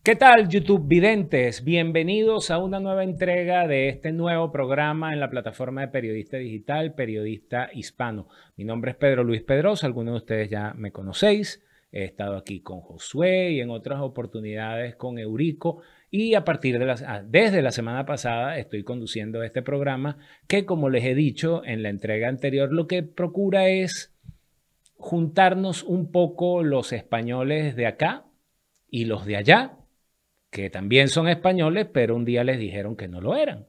¿Qué tal, YouTube videntes? Bienvenidos a una nueva entrega de este nuevo programa en la plataforma de Periodista Digital, Periodista Hispano. Mi nombre es Pedro Luis Pedrosa, algunos de ustedes ya me conocéis. He estado aquí con Josué y en otras oportunidades con Eurico. Y desde la semana pasada estoy conduciendo este programa que, como les he dicho en la entrega anterior, lo que procura es juntarnos un poco los españoles de acá y los de allá, que también son españoles, pero un día les dijeron que no lo eran.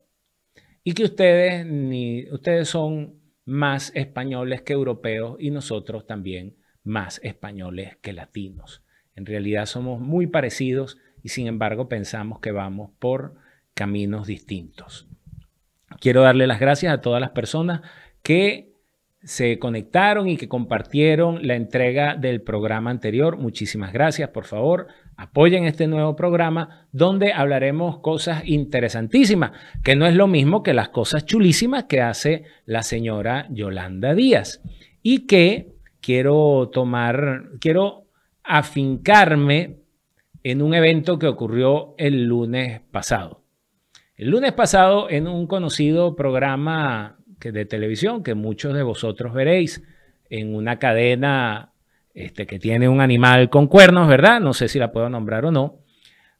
Y que ustedes son más españoles que europeos y nosotros también más españoles que latinos. En realidad somos muy parecidos y sin embargo pensamos que vamos por caminos distintos. Quiero darle las gracias a todas las personas que se conectaron y que compartieron la entrega del programa anterior. Muchísimas gracias. Por favor, apoyen este nuevo programa donde hablaremos cosas interesantísimas, que no es lo mismo que las cosas chulísimas que hace la señora Yolanda Díaz. Y que quiero afincarme en un evento que ocurrió el lunes pasado. El lunes pasado, en un conocido programa de televisión que muchos de vosotros veréis, en una cadena que tiene un animal con cuernos, ¿verdad? No sé si la puedo nombrar o no.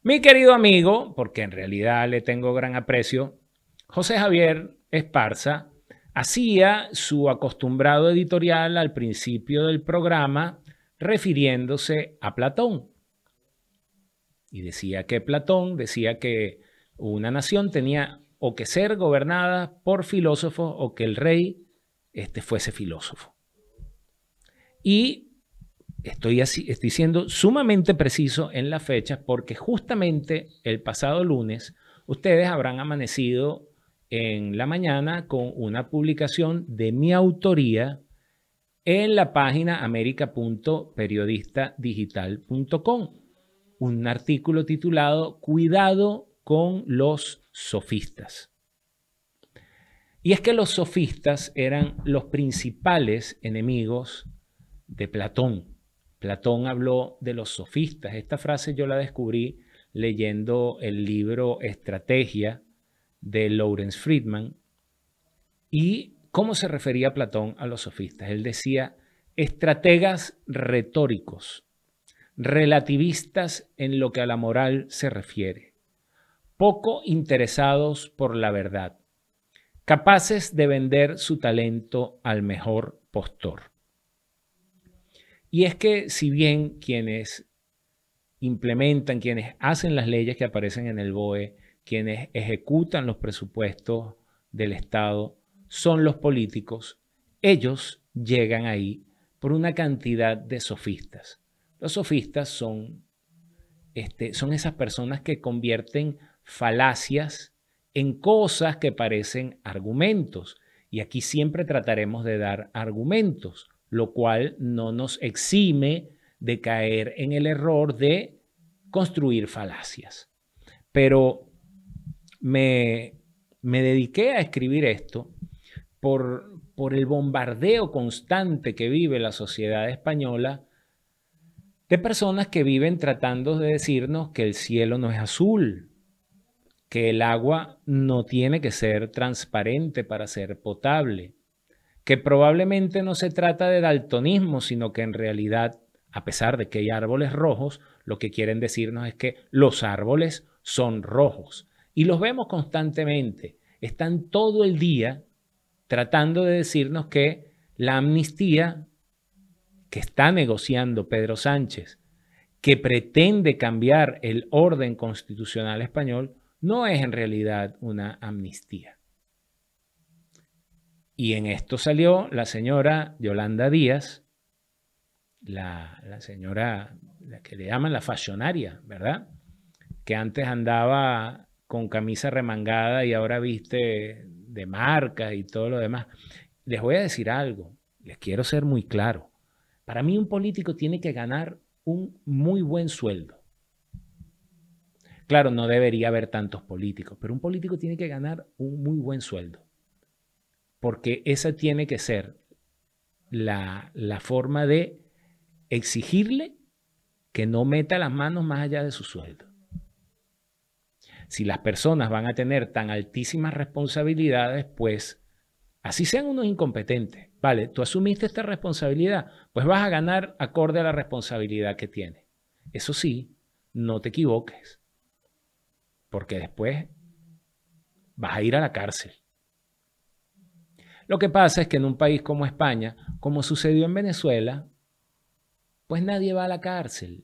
Mi querido amigo, porque en realidad le tengo gran aprecio, José Javier Esparza, hacía su acostumbrado editorial al principio del programa refiriéndose a Platón. Y decía que una nación tenía o que ser gobernada por filósofos o que el rey fuese filósofo. Y estoy siendo sumamente preciso en las fechas porque justamente el pasado lunes ustedes habrán amanecido en la mañana con una publicación de mi autoría en la página america.periodistadigital.com. Un artículo titulado Cuidado con los sofistas. Y es que los sofistas eran los principales enemigos de Platón. Platón habló de los sofistas. Esta frase yo la descubrí leyendo el libro Estrategia de Lawrence Friedman. ¿Y cómo se refería Platón a los sofistas? Él decía, estrategas retóricos, relativistas en lo que a la moral se refiere, poco interesados por la verdad, capaces de vender su talento al mejor postor. Y es que si bien quienes implementan, quienes hacen las leyes que aparecen en el BOE, quienes ejecutan los presupuestos del Estado, son los políticos, ellos llegan ahí por una cantidad de sofistas. Los sofistas son esas personas que convierten falacias en cosas que parecen argumentos. Y aquí siempre trataremos de dar argumentos, lo cual no nos exime de caer en el error de construir falacias. Pero me dediqué a escribir esto por el bombardeo constante que vive la sociedad española de personas que viven tratando de decirnos que el cielo no es azul, que el agua no tiene que ser transparente para ser potable, que probablemente no se trata de daltonismo, sino que en realidad, a pesar de que hay árboles rojos, lo que quieren decirnos es que los árboles son rojos. Y los vemos constantemente. Están todo el día tratando de decirnos que la amnistía que está negociando Pedro Sánchez, que pretende cambiar el orden constitucional español, no es en realidad una amnistía. Y en esto salió la señora Yolanda Díaz, la señora, la que le llaman la fashionaria, ¿verdad? Que antes andaba con camisa remangada y ahora viste de marca y todo lo demás. Les voy a decir algo, les quiero ser muy claro. Para mí un político tiene que ganar un muy buen sueldo. Claro, no debería haber tantos políticos, pero un político tiene que ganar un muy buen sueldo. Porque esa tiene que ser la forma de exigirle que no meta las manos más allá de su sueldo. Si las personas van a tener tan altísimas responsabilidades, pues así sean unos incompetentes. Vale, tú asumiste esta responsabilidad, pues vas a ganar acorde a la responsabilidad que tienes. Eso sí, no te equivoques, porque después vas a ir a la cárcel. Lo que pasa es que en un país como España, como sucedió en Venezuela, pues nadie va a la cárcel.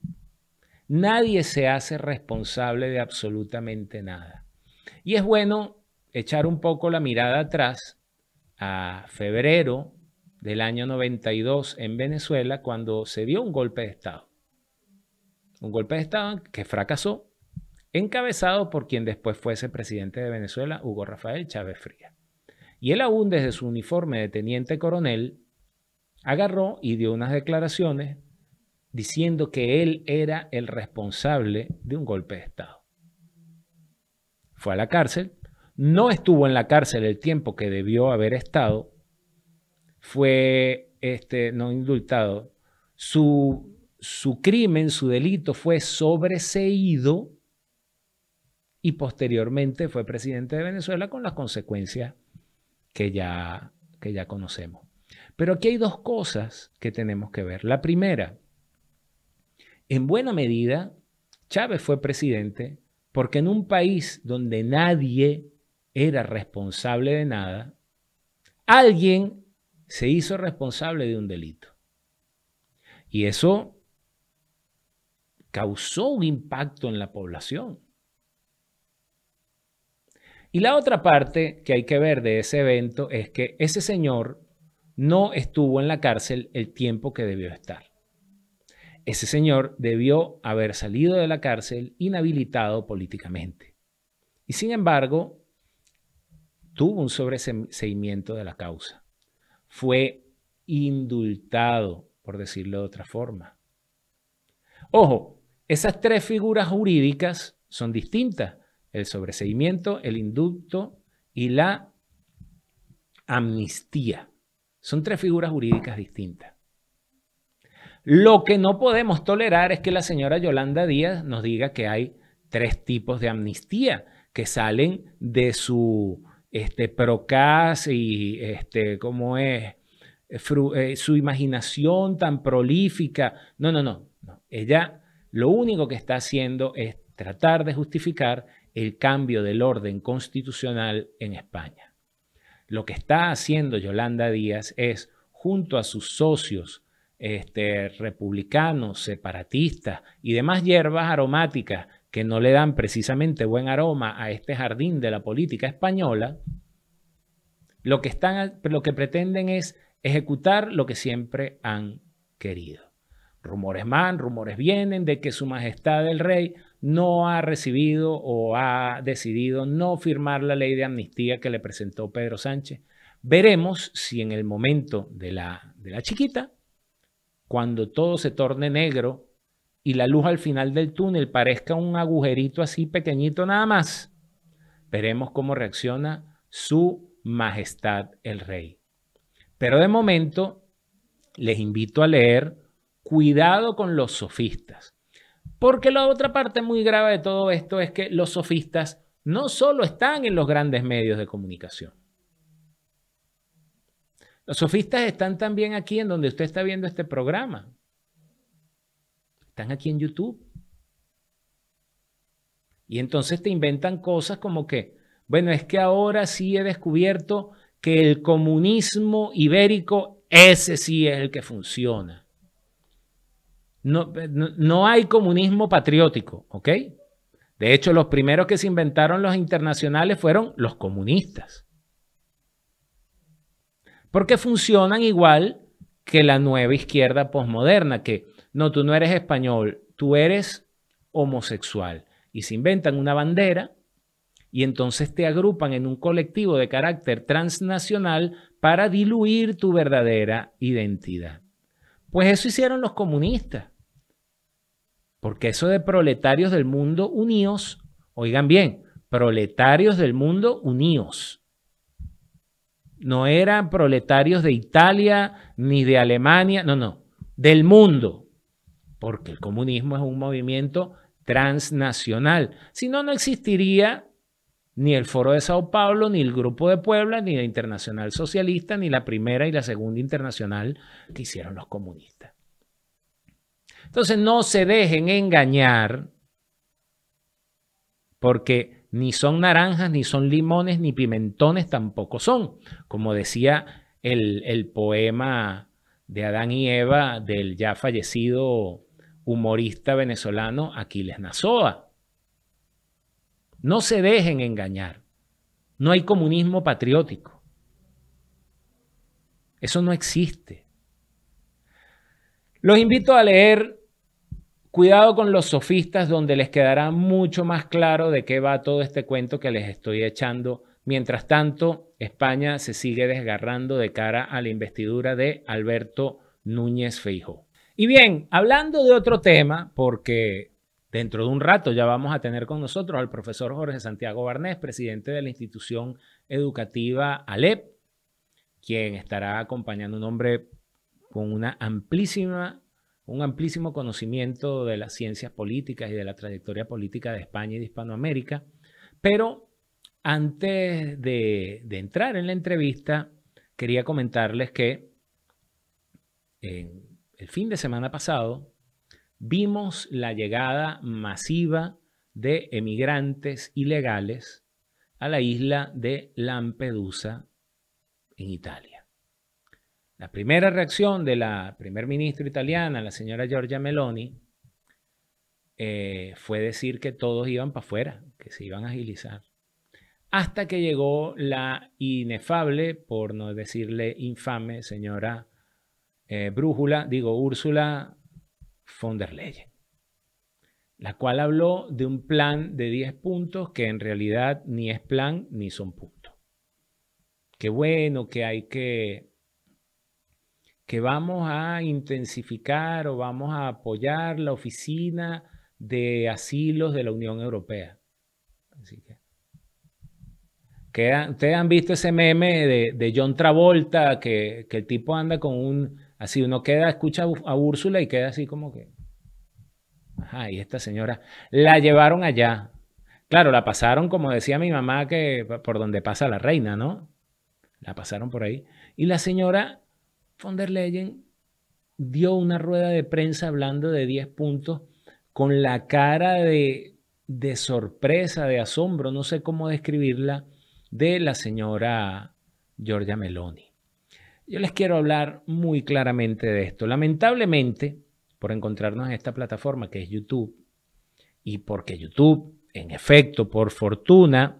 Nadie se hace responsable de absolutamente nada. Y es bueno echar un poco la mirada atrás a febrero del año 92 en Venezuela, cuando se dio un golpe de Estado. Un golpe de Estado que fracasó, encabezado por quien después fuese presidente de Venezuela, Hugo Rafael Chávez Frías. Y él aún desde su uniforme de teniente coronel agarró y dio unas declaraciones diciendo que él era el responsable de un golpe de Estado. Fue a la cárcel, no estuvo en la cárcel el tiempo que debió haber estado, fue no indultado, su crimen, su delito fue sobreseído y posteriormente fue presidente de Venezuela con las consecuencias que ya conocemos. Pero aquí hay dos cosas que tenemos que ver. La primera, en buena medida, Chávez fue presidente porque en un país donde nadie era responsable de nada, alguien se hizo responsable de un delito. Y eso causó un impacto en la población. Y la otra parte que hay que ver de ese evento es que ese señor no estuvo en la cárcel el tiempo que debió estar. Ese señor debió haber salido de la cárcel inhabilitado políticamente. Y sin embargo, tuvo un sobreseimiento de la causa. Fue indultado, por decirlo de otra forma. Ojo, esas tres figuras jurídicas son distintas. El sobreseimiento, el indulto y la amnistía. Son tres figuras jurídicas distintas. Lo que no podemos tolerar es que la señora Yolanda Díaz nos diga que hay tres tipos de amnistía que salen de su procas y ¿cómo es? Su imaginación tan prolífica. No. Ella lo único que está haciendo es tratar de justificar el cambio del orden constitucional en España. Lo que está haciendo Yolanda Díaz es, junto a sus socios republicanos, separatistas y demás hierbas aromáticas que no le dan precisamente buen aroma a este jardín de la política española, lo que pretenden es ejecutar lo que siempre han querido. Rumores van, rumores vienen de que Su Majestad el Rey no ha recibido o ha decidido no firmar la ley de amnistía que le presentó Pedro Sánchez. Veremos si en el momento de la chiquita, cuando todo se torne negro y la luz al final del túnel parezca un agujerito así pequeñito nada más, veremos cómo reacciona Su Majestad el Rey. Pero de momento les invito a leer Cuidado con los sofistas. Porque la otra parte muy grave de todo esto es que los sofistas no solo están en los grandes medios de comunicación. Los sofistas están también aquí en donde usted está viendo este programa. Están aquí en YouTube. Y entonces te inventan cosas como que, bueno, es que ahora sí he descubierto que el comunismo ibérico, ese sí es el que funciona. No hay comunismo patriótico, ¿ok? De hecho, los primeros que se inventaron los internacionales fueron los comunistas. Porque funcionan igual que la nueva izquierda posmoderna, que no, tú no eres español, tú eres homosexual. Y se inventan una bandera y entonces te agrupan en un colectivo de carácter transnacional para diluir tu verdadera identidad. Pues eso hicieron los comunistas. Porque eso de proletarios del mundo unidos, oigan bien, proletarios del mundo unidos. No eran proletarios de Italia ni de Alemania, no, del mundo. Porque el comunismo es un movimiento transnacional. Si no, no existiría ni el Foro de Sao Paulo, ni el Grupo de Puebla, ni la Internacional Socialista, ni la primera y la segunda internacional que hicieron los comunistas. Entonces no se dejen engañar, porque ni son naranjas, ni son limones, ni pimentones tampoco son. Como decía el poema de Adán y Eva del ya fallecido humorista venezolano Aquiles Nazoa. No se dejen engañar. No hay comunismo patriótico. Eso no existe. Los invito a leer Cuidado con los sofistas, donde les quedará mucho más claro de qué va todo este cuento que les estoy echando. Mientras tanto, España se sigue desgarrando de cara a la investidura de Alberto Núñez Feijóo. Y bien, hablando de otro tema, porque dentro de un rato ya vamos a tener con nosotros al profesor Jorge Santiago Barnés, presidente de la institución educativa ALEP, quien estará acompañando a un hombre con un amplísimo conocimiento de las ciencias políticas y de la trayectoria política de España y de Hispanoamérica. Pero antes de entrar en la entrevista, quería comentarles que en el fin de semana pasado vimos la llegada masiva de emigrantes ilegales a la isla de Lampedusa, en Italia. La primera reacción de la primer ministra italiana, la señora Giorgia Meloni, fue decir que todos iban para afuera, que se iban a agilizar. Hasta que llegó la inefable, por no decirle infame, señora Úrsula von der Leyen, la cual habló de un plan de 10 puntos que en realidad ni es plan ni son puntos. Qué bueno que hay que vamos a intensificar o vamos a apoyar la oficina de asilos de la Unión Europea. Así que ustedes han visto ese meme de John Travolta, que el tipo anda con un, así uno escucha a Úrsula y queda así como que, ajá, y esta señora la llevaron allá. Claro, la pasaron, como decía mi mamá, que por donde pasa la reina, ¿no? La pasaron por ahí. Y la señora von der Leyen dio una rueda de prensa hablando de 10 puntos con la cara de sorpresa, de asombro, no sé cómo describirla, de la señora Giorgia Meloni. Yo les quiero hablar muy claramente de esto. Lamentablemente, por encontrarnos en esta plataforma que es YouTube, y porque YouTube, en efecto, por fortuna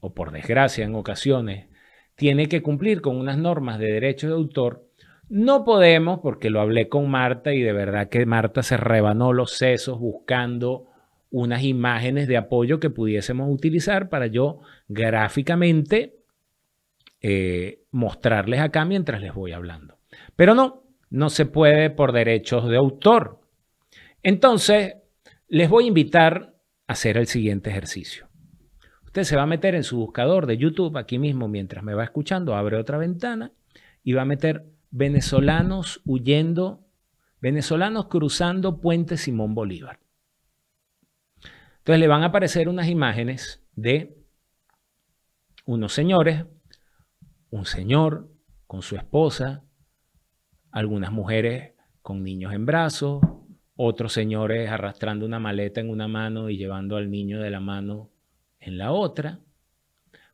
o por desgracia en ocasiones, tiene que cumplir con unas normas de derechos de autor, no podemos, porque lo hablé con Marta y de verdad que Marta se rebanó los sesos buscando unas imágenes de apoyo que pudiésemos utilizar para yo gráficamente mostrarles acá mientras les voy hablando. Pero no se puede por derechos de autor. Entonces, les voy a invitar a hacer el siguiente ejercicio. Usted se va a meter en su buscador de YouTube, aquí mismo mientras me va escuchando, abre otra ventana y va a meter venezolanos cruzando Puente Simón Bolívar. Entonces le van a aparecer unas imágenes de unos señores, un señor con su esposa, algunas mujeres con niños en brazos, otros señores arrastrando una maleta en una mano y llevando al niño de la mano en la otra,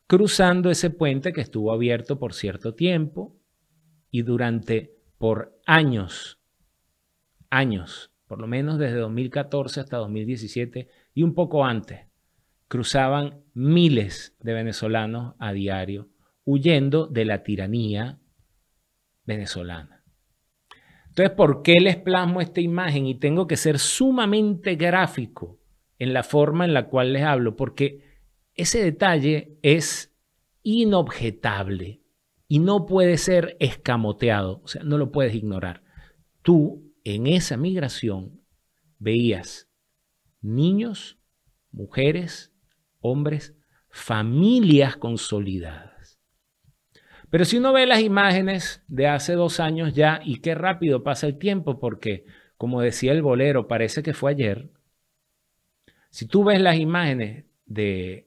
cruzando ese puente que estuvo abierto por cierto tiempo y por años, por lo menos desde 2014 hasta 2017 y un poco antes, cruzaban miles de venezolanos a diario huyendo de la tiranía venezolana. Entonces, ¿por qué les plasmo esta imagen? Y tengo que ser sumamente gráfico en la forma en la cual les hablo, porque ese detalle es inobjetable y no puede ser escamoteado, o sea, no lo puedes ignorar. Tú, en esa migración, veías niños, mujeres, hombres, familias consolidadas. Pero si uno ve las imágenes de hace 2 años ya, y qué rápido pasa el tiempo, porque, como decía el bolero, parece que fue ayer, Si tú ves las imágenes del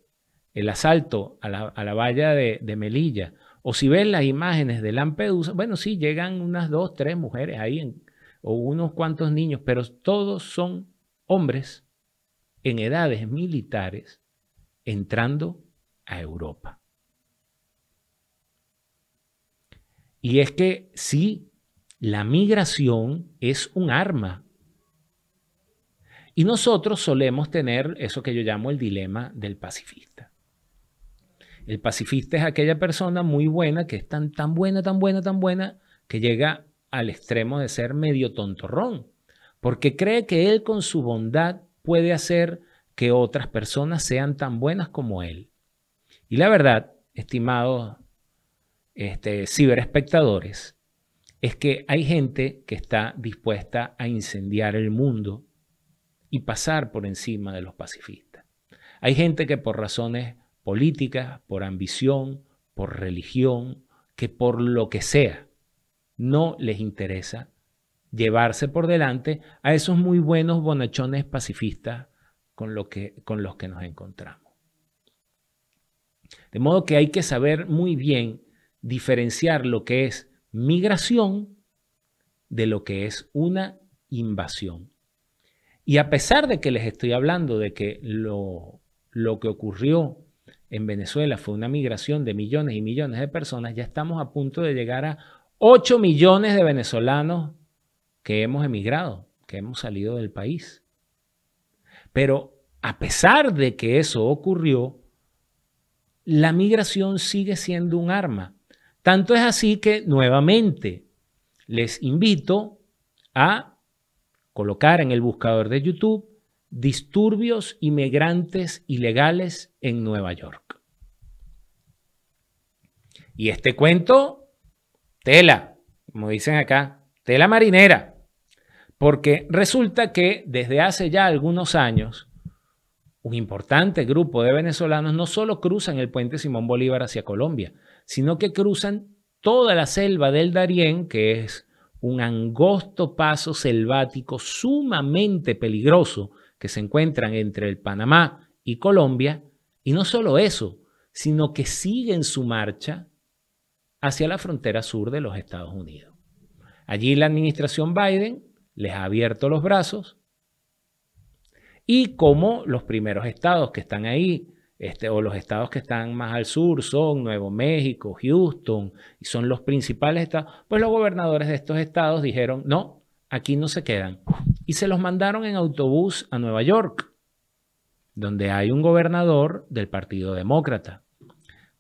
asalto a la valla de Melilla, o si ves las imágenes de Lampedusa, bueno, sí, llegan unas 2, 3 mujeres ahí, o unos cuantos niños, pero todos son hombres en edades militares entrando a Europa. Y es que sí, la migración es un arma. Y nosotros solemos tener eso que yo llamo el dilema del pacifista. El pacifista es aquella persona muy buena, que es tan buena, que llega al extremo de ser medio tontorrón, porque cree que él con su bondad puede hacer que otras personas sean tan buenas como él. Y la verdad, estimados ciberespectadores, es que hay gente que está dispuesta a incendiar el mundo y pasar por encima de los pacifistas. Hay gente que por razones políticas, por ambición, por religión, que por lo que sea, no les interesa llevarse por delante a esos muy buenos bonachones pacifistas con los que nos encontramos. De modo que hay que saber muy bien diferenciar lo que es migración de lo que es una invasión. Y a pesar de que les estoy hablando de que lo que ocurrió en Venezuela fue una migración de millones y millones de personas, ya estamos a punto de llegar a 8 millones de venezolanos que hemos emigrado, que hemos salido del país. Pero a pesar de que eso ocurrió, la migración sigue siendo un arma. Tanto es así que nuevamente les invito a colocar en el buscador de YouTube disturbios inmigrantes ilegales en Nueva York. Y este cuento, tela, como dicen acá, tela marinera, porque resulta que desde hace ya algunos años un importante grupo de venezolanos no solo cruzan el puente Simón Bolívar hacia Colombia, sino que cruzan toda la selva del Darién, que es un angosto paso selvático sumamente peligroso que se encuentran entre el Panamá y Colombia, y no solo eso, sino que siguen su marcha hacia la frontera sur de los Estados Unidos. Allí la administración Biden les ha abierto los brazos, y como los primeros estados que están ahí, o los estados que están más al sur son Nuevo México, Houston, y son los principales estados, pues los gobernadores de estos estados dijeron, no, aquí no se quedan. Y se los mandaron en autobús a Nueva York, donde hay un gobernador del Partido Demócrata.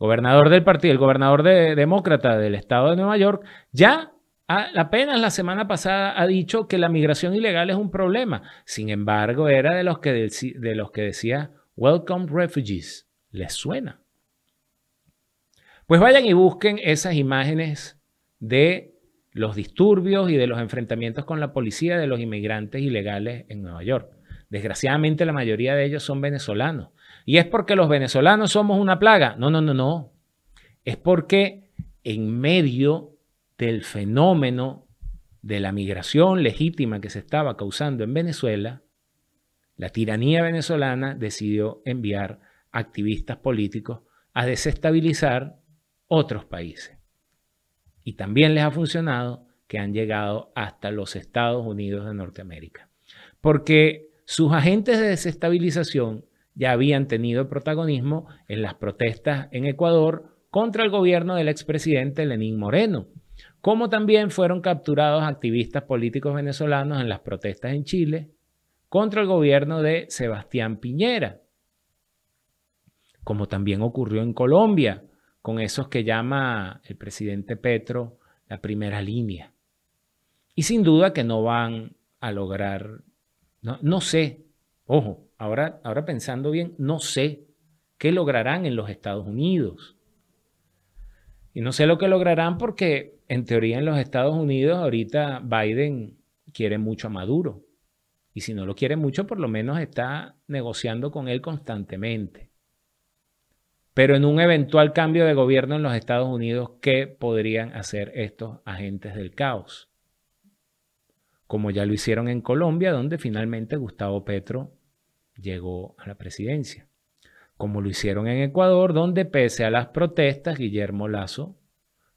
El gobernador demócrata del estado de Nueva York ya apenas la semana pasada ha dicho que la migración ilegal es un problema. Sin embargo, era de los que decía Welcome Refugees. ¿Les suena? Pues vayan y busquen esas imágenes de los disturbios y de los enfrentamientos con la policía de los inmigrantes ilegales en Nueva York. Desgraciadamente, la mayoría de ellos son venezolanos. ¿Y es porque los venezolanos somos una plaga? No. Es porque en medio del fenómeno de la migración legítima que se estaba causando en Venezuela, la tiranía venezolana decidió enviar activistas políticos a desestabilizar otros países. Y también les ha funcionado que han llegado hasta los Estados Unidos de Norteamérica. Porque sus agentes de desestabilización ya habían tenido protagonismo en las protestas en Ecuador contra el gobierno del expresidente Lenín Moreno, como también fueron capturados activistas políticos venezolanos en las protestas en Chile contra el gobierno de Sebastián Piñera, como también ocurrió en Colombia con esos que llama el presidente Petro la primera línea. Y sin duda que no van a lograr, no sé, ojo, ahora pensando bien, no sé qué lograrán en los Estados Unidos. Y no sé lo que lograrán porque, en teoría, en los Estados Unidos ahorita Biden quiere mucho a Maduro. Y si no lo quiere mucho, por lo menos está negociando con él constantemente. Pero en un eventual cambio de gobierno en los Estados Unidos, ¿qué podrían hacer estos agentes del caos? Como ya lo hicieron en Colombia, donde finalmente Gustavo Petro llegó a la presidencia. Como lo hicieron en Ecuador, donde pese a las protestas, Guillermo Lasso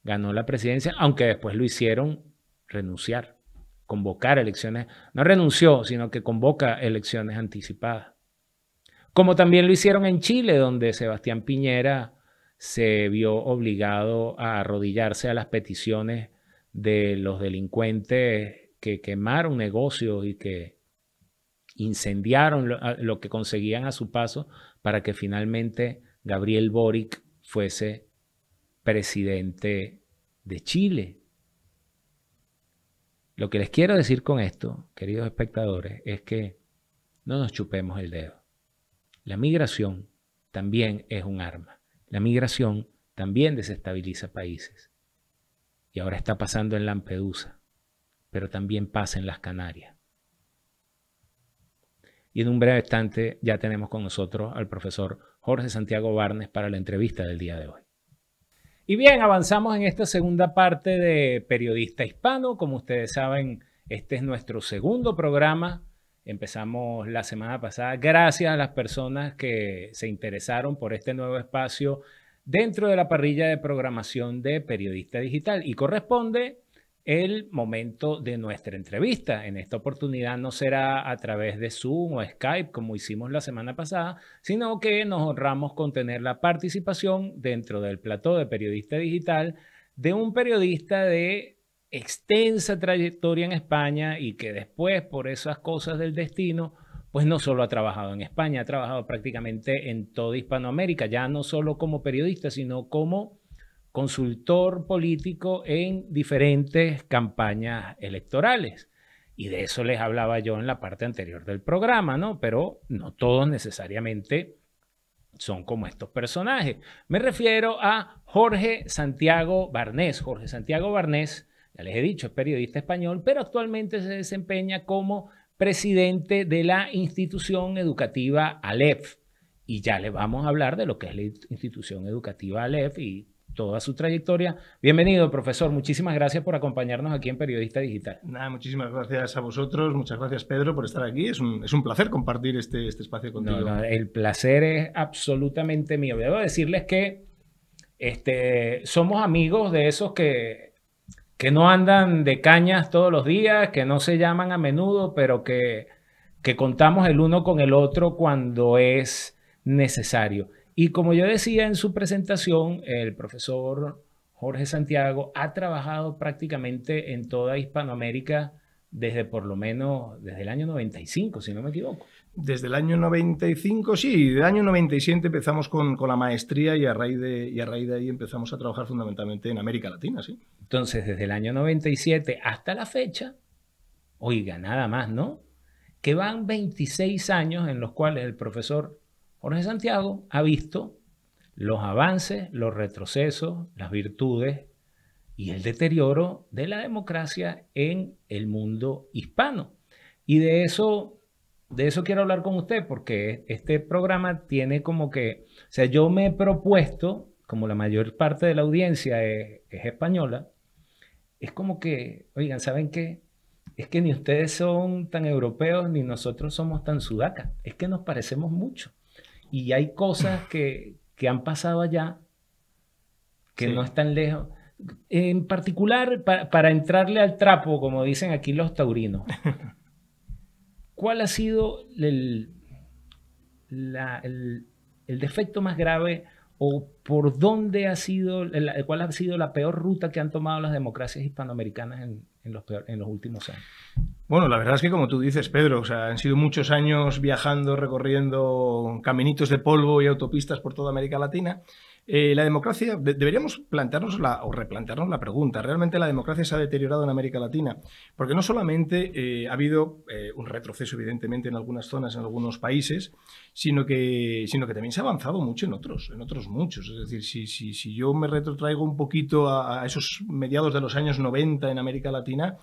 ganó la presidencia, aunque después lo hicieron renunciar, convocar elecciones. No renunció, sino que convoca elecciones anticipadas. Como también lo hicieron en Chile, donde Sebastián Piñera se vio obligado a arrodillarse a las peticiones de los delincuentes que quemaron negocios y que incendiaron lo que conseguían a su paso para que finalmente Gabriel Boric fuese presidente de Chile. Lo que les quiero decir con esto, queridos espectadores, es que no nos chupemos el dedo. La migración también es un arma. La migración también desestabiliza países. Y ahora está pasando en Lampedusa, pero también pasa en las Canarias. Y en un breve instante ya tenemos con nosotros al profesor Jorge Santiago Barnes para la entrevista del día de hoy. Y bien, avanzamos en esta segunda parte de Periodista Hispano. Como ustedes saben, este es nuestro segundo programa. Empezamos la semana pasada gracias a las personas que se interesaron por este nuevo espacio dentro de la parrilla de programación de Periodista Digital. Y corresponde el momento de nuestra entrevista. En esta oportunidad no será a través de Zoom o Skype como hicimos la semana pasada, sino que nos honramos con tener la participación dentro del plató de Periodista Digital de un periodista de extensa trayectoria en España y que después, por esas cosas del destino, pues no solo ha trabajado en España, ha trabajado prácticamente en toda Hispanoamérica, ya no solo como periodista, sino como consultor político en diferentes campañas electorales. Y de eso les hablaba yo en la parte anterior del programa, ¿no? Pero no todos necesariamente son como estos personajes. Me refiero a Jorge Santiago Barnes. Jorge Santiago Barnes, ya les he dicho, es periodista español, pero actualmente se desempeña como presidente de la institución educativa Aleph. Y ya les vamos a hablar de lo que es la institución educativa Aleph y toda su trayectoria. Bienvenido, profesor. Muchísimas gracias por acompañarnos aquí en Periodista Digital. Nada, muchísimas gracias a vosotros. Muchas gracias, Pedro, por estar aquí. Es un placer compartir este espacio contigo. No, el placer es absolutamente mío. Debo decirles que somos amigos de esos que no andan de cañas todos los días, que no se llaman a menudo, pero que contamos el uno con el otro cuando es necesario. Y como yo decía en su presentación, el profesor Jorge Santiago ha trabajado prácticamente en toda Hispanoamérica desde por lo menos desde el año 95, si no me equivoco. Desde el año 95, sí, del año 97 empezamos con la maestría y a raíz de ahí empezamos a trabajar fundamentalmente en América Latina, sí. Entonces, desde el año 97 hasta la fecha, oiga, nada más, ¿no? Que van 26 años en los cuales el profesor Jorge Santiago ha visto los avances, los retrocesos, las virtudes y el deterioro de la democracia en el mundo hispano. Y de eso quiero hablar con usted, porque este programa tiene como que, o sea, yo me he propuesto, como la mayor parte de la audiencia es española, es como que, oigan, ¿saben qué? Es que ni ustedes son tan europeos ni nosotros somos tan sudacas, es que nos parecemos mucho. Y hay cosas que han pasado allá que sí, no están lejos. En particular, para entrarle al trapo, como dicen aquí los taurinos, ¿cuál ha sido el defecto más grave o por dónde ha sido, cuál ha sido la peor ruta que han tomado las democracias hispanoamericanas en los últimos años? Bueno, la verdad es que como tú dices, Pedro, o sea, han sido muchos años viajando, recorriendo caminitos de polvo y autopistas por toda América Latina. La democracia, deberíamos plantearnos o replantearnos la pregunta. ¿Realmente la democracia se ha deteriorado en América Latina? Porque no solamente ha habido un retroceso, evidentemente, en algunas zonas, en algunos países, sino que también se ha avanzado mucho en otros muchos. Es decir, si yo me retrotraigo un poquito a esos mediados de los años 90 en América Latina,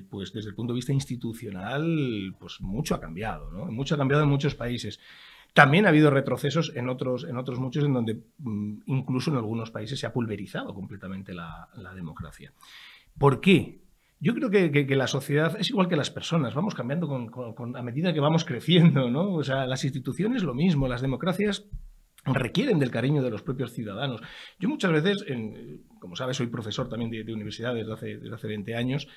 pues desde el punto de vista institucional, pues mucho ha cambiado, ¿no? Mucho ha cambiado en muchos países. También ha habido retrocesos en otros muchos, en donde incluso en algunos países se ha pulverizado completamente la democracia. ¿Por qué? Yo creo que la sociedad es igual que las personas, vamos cambiando a medida que vamos creciendo, ¿no? O sea, las instituciones lo mismo, las democracias requieren del cariño de los propios ciudadanos. Yo muchas veces, como sabes, soy profesor también de universidad desde hace 20 años,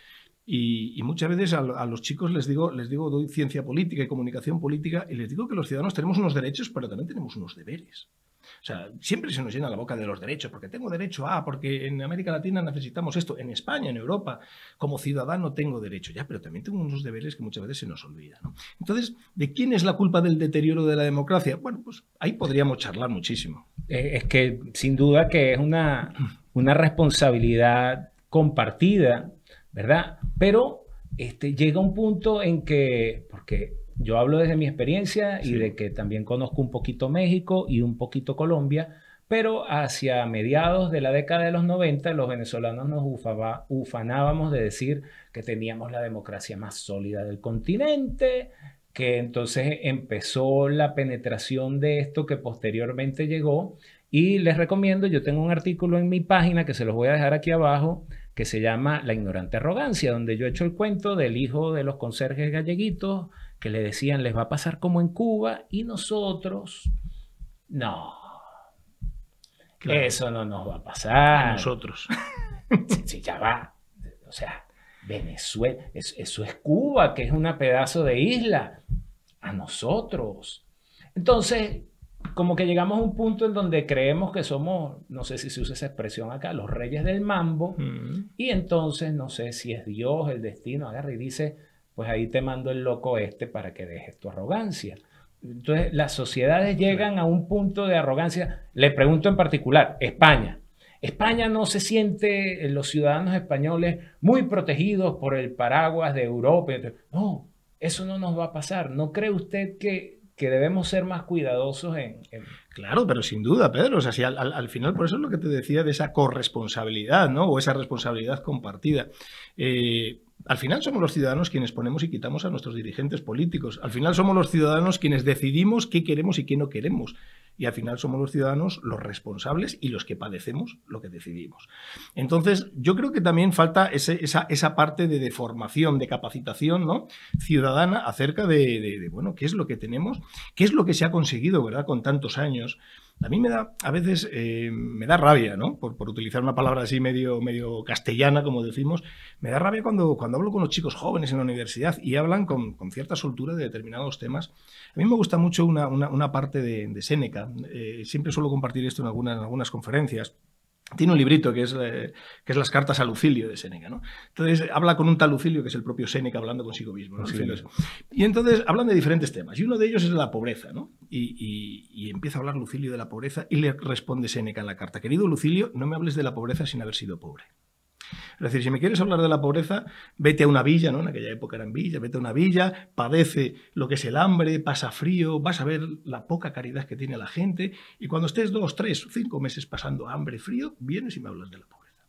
y muchas veces a los chicos les digo, doy ciencia política y comunicación política, y les digo que los ciudadanos tenemos unos derechos, pero también tenemos unos deberes. O sea, siempre se nos llena la boca de los derechos, porque tengo derecho a, porque en América Latina necesitamos esto, en España, en Europa, como ciudadano tengo derecho, ya, pero también tengo unos deberes que muchas veces se nos olvidan, ¿no? Entonces, ¿de quién es la culpa del deterioro de la democracia? Bueno, pues ahí podríamos charlar muchísimo. Es que sin duda que es una responsabilidad compartida, ¿verdad? Pero llega un punto en que, porque yo hablo desde mi experiencia y de que también conozco un poquito México y un poquito Colombia, pero hacia mediados de la década de los 90 los venezolanos nos ufanábamos de decir que teníamos la democracia más sólida del continente, que entonces empezó la penetración de esto que posteriormente llegó. Y les recomiendo, yo tengo un artículo en mi página que se los voy a dejar aquí abajo, que se llama La ignorante arrogancia, donde yo he hecho el cuento del hijo de los conserjes galleguitos que le decían, les va a pasar como en Cuba, y nosotros, no, claro, eso no nos va a pasar. A nosotros. Sí, ya va. O sea, Venezuela, eso es Cuba, que es una pedazo de isla. A nosotros. Entonces, como que llegamos a un punto en donde creemos que somos, no sé si se usa esa expresión acá, los reyes del mambo, y entonces no sé si es Dios, el destino, agarra y dice, pues ahí te mando el loco para que dejes tu arrogancia. Entonces las sociedades llegan a un punto de arrogancia. Le pregunto en particular, España. España no se siente, los ciudadanos españoles, muy protegidos por el paraguas de Europa. No, eso no nos va a pasar. ¿No cree usted que debemos ser más cuidadosos en... Claro, pero sin duda, Pedro. O sea, si al final, por eso es lo que te decía de esa corresponsabilidad, ¿no? O esa responsabilidad compartida. Al final somos los ciudadanos quienes ponemos y quitamos a nuestros dirigentes políticos. Al final somos los ciudadanos quienes decidimos qué queremos y qué no queremos. Y al final somos los ciudadanos los responsables y los que padecemos lo que decidimos. Entonces, yo creo que también falta esa parte de formación, de capacitación, ¿no?, ciudadana acerca de, bueno, qué es lo que tenemos, qué es lo que se ha conseguido, ¿verdad?, con tantos años. A mí a veces me da rabia, ¿no?, por utilizar una palabra así medio castellana, como decimos, me da rabia cuando hablo con los chicos jóvenes en la universidad y hablan con cierta soltura de determinados temas. A mí me gusta mucho una parte de Séneca. Siempre suelo compartir esto en algunas conferencias. Tiene un librito que es Las cartas a Lucilio de Séneca, ¿no? Entonces habla con un tal Lucilio que es el propio Séneca hablando consigo mismo, ¿no? Sí. Y entonces hablan de diferentes temas y uno de ellos es la pobreza, ¿no? Y empieza a hablar Lucilio de la pobreza y le responde Séneca en la carta: querido Lucilio, no me hables de la pobreza sin haber sido pobre. Es decir, si me quieres hablar de la pobreza, vete a una villa, ¿no? En aquella época eran villas, vete a una villa, padece lo que es el hambre, pasa frío, vas a ver la poca caridad que tiene la gente, y cuando estés 2, 3, 5 meses pasando hambre, frío, vienes y me hablas de la pobreza.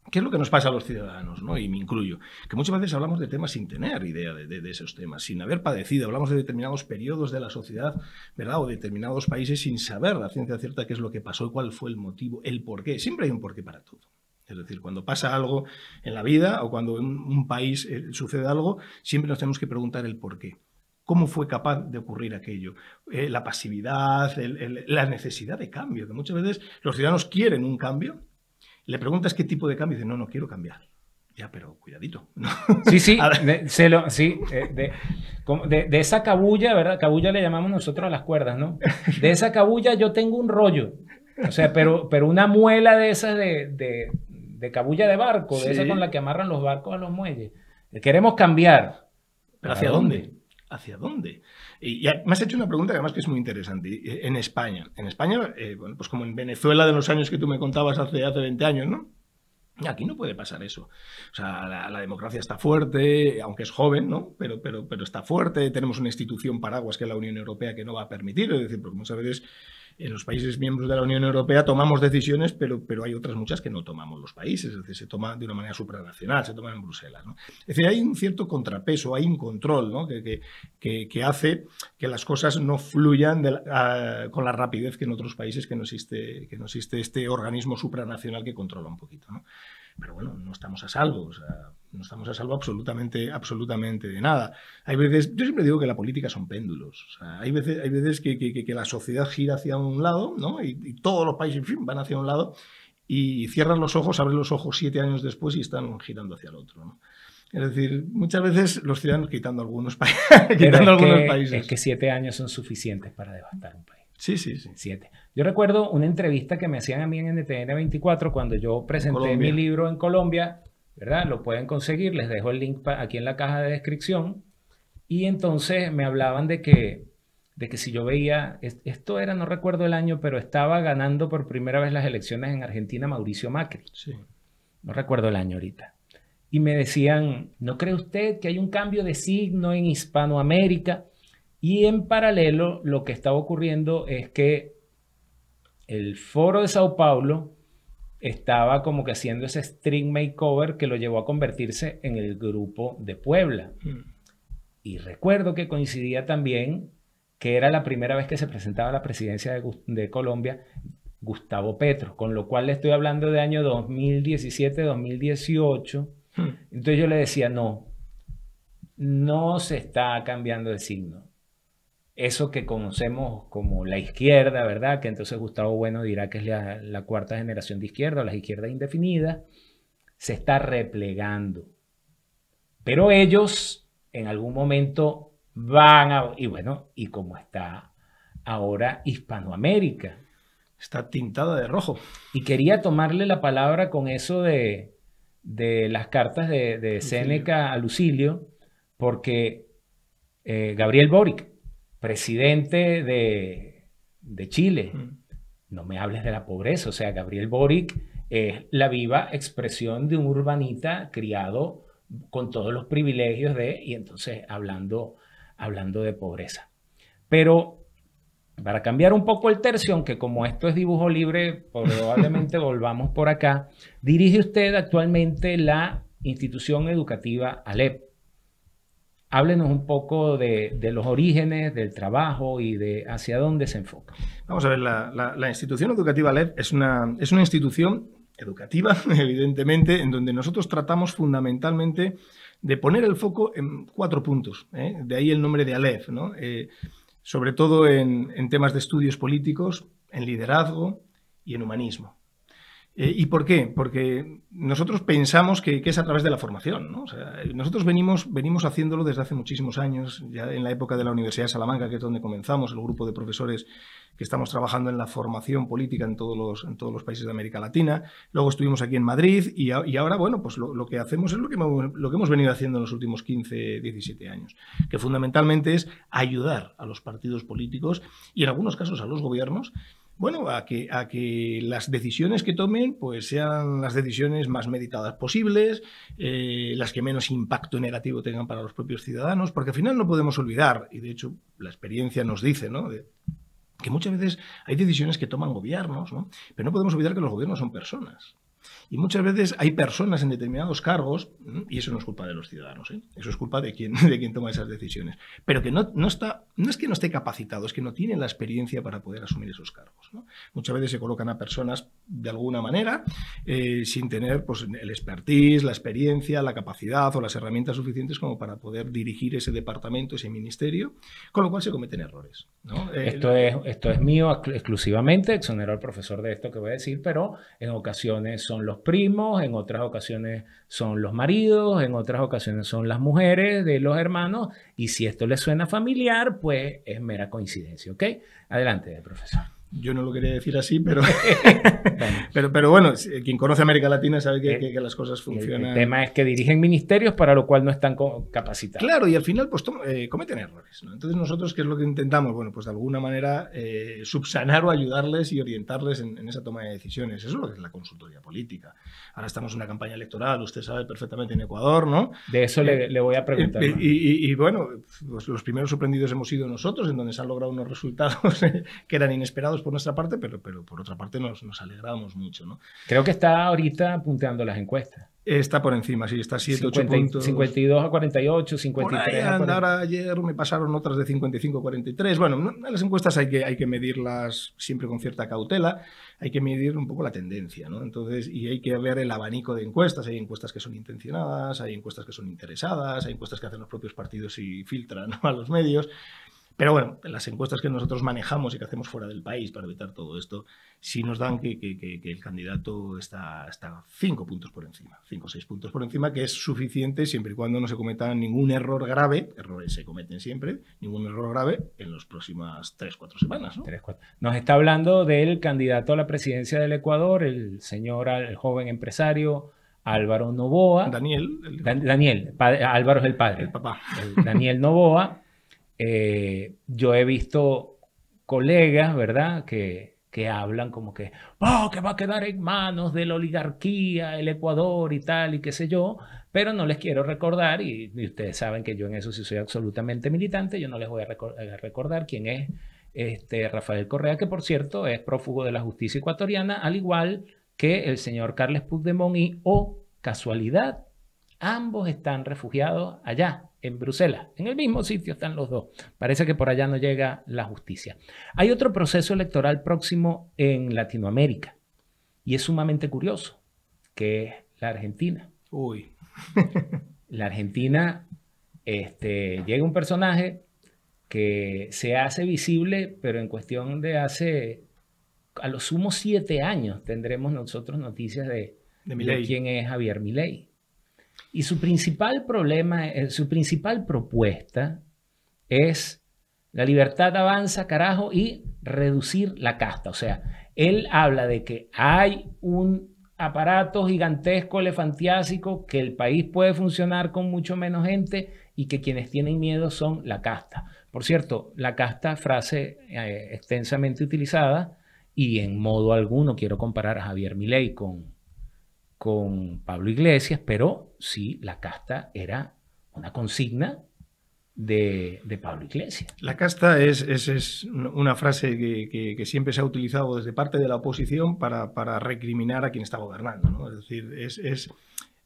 ¿Qué es lo que nos pasa a los ciudadanos, ¿no? Y me incluyo, que muchas veces hablamos de temas sin tener idea de esos temas, sin haber padecido, hablamos de determinados periodos de la sociedad, ¿verdad?, o de determinados países sin saber la ciencia cierta qué es lo que pasó, cuál fue el motivo, el porqué. Siempre hay un porqué para todo. Es decir, cuando pasa algo en la vida o cuando en un país sucede algo, siempre nos tenemos que preguntar el porqué. ¿Cómo fue capaz de ocurrir aquello? La pasividad, la necesidad de cambio, que muchas veces los ciudadanos quieren un cambio, le preguntas qué tipo de cambio y dicen, no quiero cambiar. Ya, pero cuidadito, ¿no? Sí, de esa cabulla, ¿verdad? Cabulla le llamamos nosotros a las cuerdas, ¿no? De esa cabulla yo tengo un rollo. O sea, pero una muela de esas de cabulla de barco, de esa con la que amarran los barcos a los muelles. Queremos cambiar. ¿Pero hacia dónde? ¿Hacia dónde? Y me has hecho una pregunta que además que es muy interesante. En España, bueno, pues como en Venezuela de los años que tú me contabas hace 20 años, ¿no? Aquí no puede pasar eso. O sea, la democracia está fuerte, aunque es joven, ¿no? Pero está fuerte. Tenemos una institución paraguas que es la Unión Europea que no va a permitir. Es decir, porque muchas veces en los países miembros de la Unión Europea tomamos decisiones, pero hay otras muchas que no tomamos los países. Es decir, se toma de una manera supranacional, se toma en Bruselas, ¿no? Es decir, hay un cierto contrapeso, hay un control, ¿no?, que hace que las cosas no fluyan con la rapidez que en otros países que no existe este organismo supranacional que controla un poquito, ¿no? Pero bueno, no estamos a salvo. O sea, No estamos a salvo absolutamente de nada. Hay veces, yo siempre digo que la política son péndulos. O sea, hay veces que la sociedad gira hacia un lado, ¿no? Y todos los países, en fin, van hacia un lado y cierran los ojos, abren los ojos 7 años después y están girando hacia el otro, ¿no? Es decir, muchas veces los ciudadanos quitando algunos países. Es que 7 años son suficientes para devastar un país. Sí. 7. Yo recuerdo una entrevista que me hacían a mí en NTN 24 cuando yo presenté mi libro en Colombia, ¿verdad? Lo pueden conseguir, les dejo el link aquí en la caja de descripción. Y entonces me hablaban de que si yo veía, esto era, no recuerdo el año, pero estaba ganando por primera vez las elecciones en Argentina Mauricio Macri. Sí. No recuerdo el año ahorita. Y me decían, ¿no cree usted que hay un cambio de signo en Hispanoamérica? Y en paralelo, lo que estaba ocurriendo es que el Foro de Sao Paulo estaba como que haciendo ese string makeover que lo llevó a convertirse en el Grupo de Puebla. Y recuerdo que coincidía también que era la primera vez que se presentaba a la presidencia de Colombia Gustavo Petro, con lo cual le estoy hablando de año 2017, 2018. Entonces yo le decía, no se está cambiando de signo. Eso que conocemos como la izquierda, ¿verdad? Que entonces Gustavo Bueno dirá que es la cuarta generación de izquierda, o las izquierdas indefinidas, se está replegando. Pero ellos en algún momento van a... Y como está ahora Hispanoamérica. Está tintada de rojo. Y quería tomarle la palabra con eso de las cartas de Séneca a Lucilio, porque Gabriel Boric, presidente de Chile, no me hables de la pobreza. O sea, Gabriel Boric es la viva expresión de un urbanita criado con todos los privilegios y entonces hablando de pobreza. Pero para cambiar un poco el tercio, aunque como esto es dibujo libre, probablemente volvamos por acá, dirige usted actualmente la institución educativa ALEP. Háblenos un poco de los orígenes, del trabajo y de hacia dónde se enfoca. Vamos a ver, la institución educativa ALEP es una institución educativa, evidentemente, en donde nosotros tratamos fundamentalmente de poner el foco en 4 puntos. De ahí el nombre de ALEP, ¿no? Sobre todo en temas de estudios políticos, en liderazgo y en humanismo. ¿Y por qué? Porque nosotros pensamos que es a través de la formación, ¿no? O sea, nosotros venimos haciéndolo desde hace muchísimos años, ya en la época de la Universidad de Salamanca, que es donde comenzamos, el grupo de profesores que estamos trabajando en la formación política en todos los países de América Latina. Luego estuvimos aquí en Madrid y ahora, bueno, pues lo que hacemos es lo que hemos venido haciendo en los últimos 15, 17 años, que fundamentalmente es ayudar a los partidos políticos y en algunos casos a los gobiernos, bueno, a que las decisiones que tomen pues sean las decisiones más meditadas posibles, las que menos impacto negativo tengan para los propios ciudadanos, porque al final no podemos olvidar, y de hecho la experiencia nos dice, ¿no?, que muchas veces hay decisiones que toman gobiernos, ¿no?, pero no podemos olvidar que los gobiernos son personas. Y muchas veces hay personas en determinados cargos, y eso no es culpa de los ciudadanos, eso es culpa de quien toma esas decisiones, pero que no es que no esté capacitado, es que no tiene la experiencia para poder asumir esos cargos, ¿no? Muchas veces se colocan a personas de alguna manera sin tener pues, el expertise, la experiencia, la capacidad o las herramientas suficientes como para poder dirigir ese departamento, ese ministerio, con lo cual se cometen errores, ¿no? Esto es mío exclusivamente, exonero al profesor de esto que voy a decir, pero en ocasiones son los primos, en otras ocasiones son los maridos, en otras ocasiones son las mujeres de los hermanos, y si esto les suena familiar, pues es mera coincidencia, ¿ok? Adelante, profesor. Yo no lo quería decir así, pero pero bueno, quien conoce América Latina sabe que las cosas funcionan. El tema es que dirigen ministerios para lo cual no están capacitados. Claro, y al final pues cometen errores, ¿no? Entonces nosotros, ¿qué es lo que intentamos? Bueno, pues de alguna manera subsanar o ayudarles y orientarles en esa toma de decisiones. Eso es lo que es la consultoría política. Ahora estamos en una campaña electoral, usted sabe perfectamente, en Ecuador, ¿no? De eso le voy a preguntar. Y bueno, pues los primeros sorprendidos hemos sido nosotros, en donde se han logrado unos resultados que eran inesperados por nuestra parte, pero por otra parte nos alegramos mucho, ¿no? Creo que está ahorita punteando las encuestas. Está por encima, sí, está 7, 8 puntos. 52 a 48, 53 a 40. Ahora ayer me pasaron otras de 55 a 43. Bueno, las encuestas hay que medirlas siempre con cierta cautela, hay que medir un poco la tendencia, ¿no? Entonces, y hay que ver el abanico de encuestas. Hay encuestas que son intencionadas, hay encuestas que son interesadas, hay encuestas que hacen los propios partidos y filtran, ¿no?, a los medios. Pero bueno, las encuestas que nosotros manejamos y que hacemos fuera del país para evitar todo esto, sí nos dan que el candidato está 5 puntos por encima, 5 o 6 puntos por encima, que es suficiente siempre y cuando no se cometa ningún error grave, errores se cometen siempre, ningún error grave en las próximas 3-4 semanas, ¿no? 3-4. Nos está hablando del candidato a la presidencia del Ecuador, el joven empresario Álvaro Noboa. Daniel. Álvaro es el padre. El papá. Daniel Noboa. Yo he visto colegas, ¿verdad?, que hablan como que va a quedar en manos de la oligarquía el Ecuador y tal, y qué sé yo, pero no les quiero recordar, y ustedes saben que yo en eso sí soy absolutamente militante, yo no les voy a recordar quién es Rafael Correa, que por cierto es prófugo de la justicia ecuatoriana, al igual que el señor Carles Puigdemont, y casualidad, ambos están refugiados allá en Bruselas. En el mismo sitio están los dos. Parece que por allá no llega la justicia. Hay otro proceso electoral próximo en Latinoamérica y es sumamente curioso, que es la Argentina. Uy. La Argentina, llega un personaje que se hace visible, pero en cuestión de a lo sumo 7 años tendremos nosotros noticias de quién es Javier Milei. Y su principal problema, su principal propuesta es la libertad avanza, carajo, y reducir la casta. O sea, él habla de que hay un aparato gigantesco, elefantiásico, que el país puede funcionar con mucho menos gente y que quienes tienen miedo son la casta. Por cierto, la casta, frase extensamente utilizada, y en modo alguno quiero comparar a Javier Milei con Pablo Iglesias, pero sí, la casta era una consigna de Pablo Iglesias. La casta es una frase que siempre se ha utilizado desde parte de la oposición para recriminar a quien está gobernando, ¿no? Es decir, es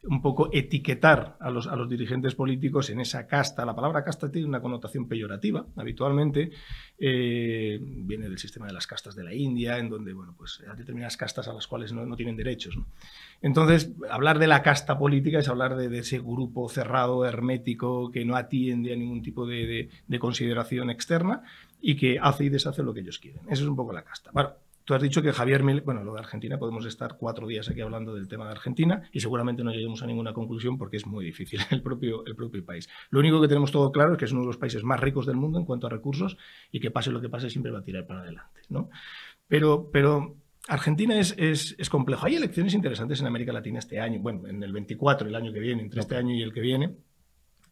un poco etiquetar a los dirigentes políticos en esa casta. La palabra casta tiene una connotación peyorativa, habitualmente. Viene del sistema de las castas de la India, en donde, bueno, pues hay determinadas castas a las cuales no tienen derechos, ¿no? Entonces, hablar de la casta política es hablar de ese grupo cerrado, hermético, que no atiende a ningún tipo de consideración externa y que hace y deshace lo que ellos quieren. Eso es un poco la casta. Bueno, tú has dicho que Javier Milei, bueno, lo de Argentina, podemos estar 4 días aquí hablando del tema de Argentina y seguramente no lleguemos a ninguna conclusión porque es muy difícil el propio país. Lo único que tenemos todo claro es que es uno de los países más ricos del mundo en cuanto a recursos y que pase lo que pase siempre va a tirar para adelante, ¿no? Pero Argentina es complejo. Hay elecciones interesantes en América Latina este año, bueno, en el 24, el año que viene, entre este año y el que viene.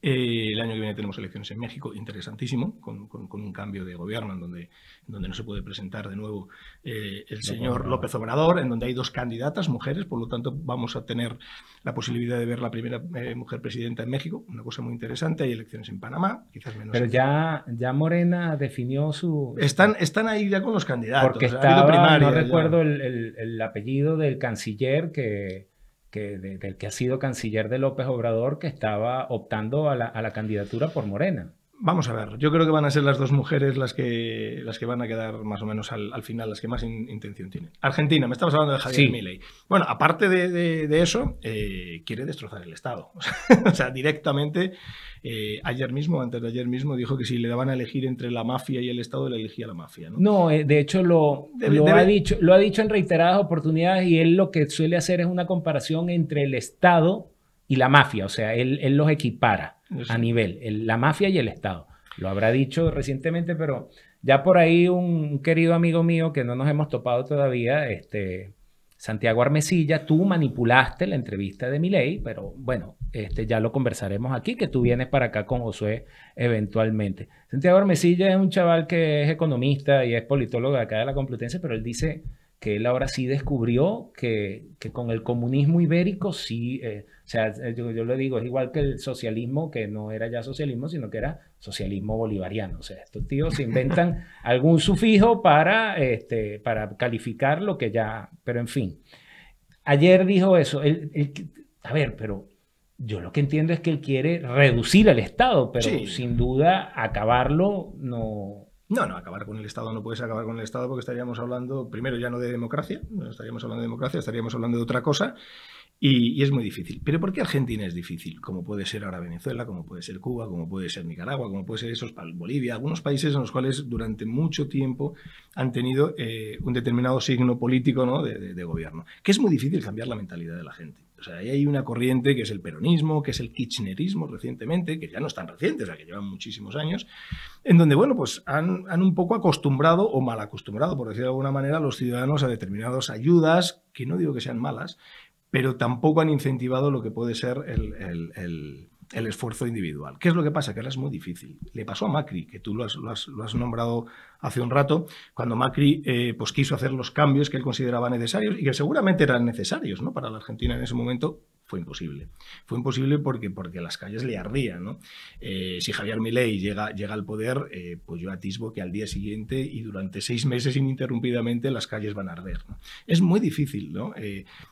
El año que viene tenemos elecciones en México, interesantísimo, con un cambio de gobierno en donde no se puede presentar de nuevo el señor López Obrador, en donde hay 2 candidatas mujeres, por lo tanto vamos a tener la posibilidad de ver la primera mujer presidenta en México, una cosa muy interesante. Hay elecciones en Panamá, quizás menos. Pero ya Morena definió su... Están ahí ya con los candidatos. Porque estaba, no recuerdo el apellido del canciller del que ha sido canciller de López Obrador, que estaba optando a la candidatura por Morena. Vamos a ver, yo creo que van a ser las 2 mujeres las que van a quedar más o menos al final, las que más intención tienen. Argentina, me estabas hablando de Javier Milei. Bueno, aparte de eso, quiere destrozar el Estado. O sea, directamente, antes de ayer mismo, dijo que si le daban a elegir entre la mafia y el Estado, le elegía la mafia, ¿no? No, de hecho lo ha dicho en reiteradas oportunidades, y él lo que suele hacer es una comparación entre el Estado y la mafia. O sea, él los equipara a nivel, la mafia y el Estado. Lo habrá dicho recientemente, pero ya por ahí un querido amigo mío que no nos hemos topado todavía, Santiago Armesilla, tú manipulaste la entrevista de Milei, pero bueno, ya lo conversaremos aquí, que tú vienes para acá con Josué eventualmente. Santiago Armesilla es un chaval que es economista y es politólogo de acá de la Complutense, pero él dice que él ahora sí descubrió que con el comunismo ibérico sí, o sea, yo le digo, es igual que el socialismo, que no era ya socialismo, sino que era socialismo bolivariano. O sea, estos tíos se inventan algún sufijo para calificar lo que ya... Pero en fin, ayer dijo eso. a ver, pero yo lo que entiendo es que él quiere reducir el Estado, pero Sí. sin duda acabarlo no... No, acabar con el Estado no puedes acabar con el Estado porque estaríamos hablando, primero ya no de democracia, no estaríamos hablando de democracia, estaríamos hablando de otra cosa y es muy difícil. ¿Pero por qué Argentina es difícil? Como puede ser ahora Venezuela, como puede ser Cuba, como puede ser Nicaragua, como puede ser Bolivia, algunos países en los cuales durante mucho tiempo han tenido un determinado signo político, ¿no? de gobierno. Que es muy difícil cambiar la mentalidad de la gente. O sea, ahí hay una corriente que es el peronismo, que es el kirchnerismo recientemente, que ya no es tan reciente, o sea, que llevan muchísimos años, en donde, bueno, pues han un poco acostumbrado o mal acostumbrado, por decirlo de alguna manera, a los ciudadanos a determinadas ayudas, que no digo que sean malas, pero tampoco han incentivado lo que puede ser el esfuerzo individual. ¿Qué es lo que pasa? Que ahora es muy difícil. Le pasó a Macri, que tú lo has nombrado hace un rato, cuando Macri pues quiso hacer los cambios que él consideraba necesarios y que seguramente eran necesarios, ¿no? Para la Argentina en ese momento. Fue imposible. Fue imposible porque las calles le ardían, ¿no? Si Javier Milei llega al poder, pues yo atisbo que al día siguiente y durante 6 meses ininterrumpidamente las calles van a arder, ¿no? Es muy difícil, ¿no?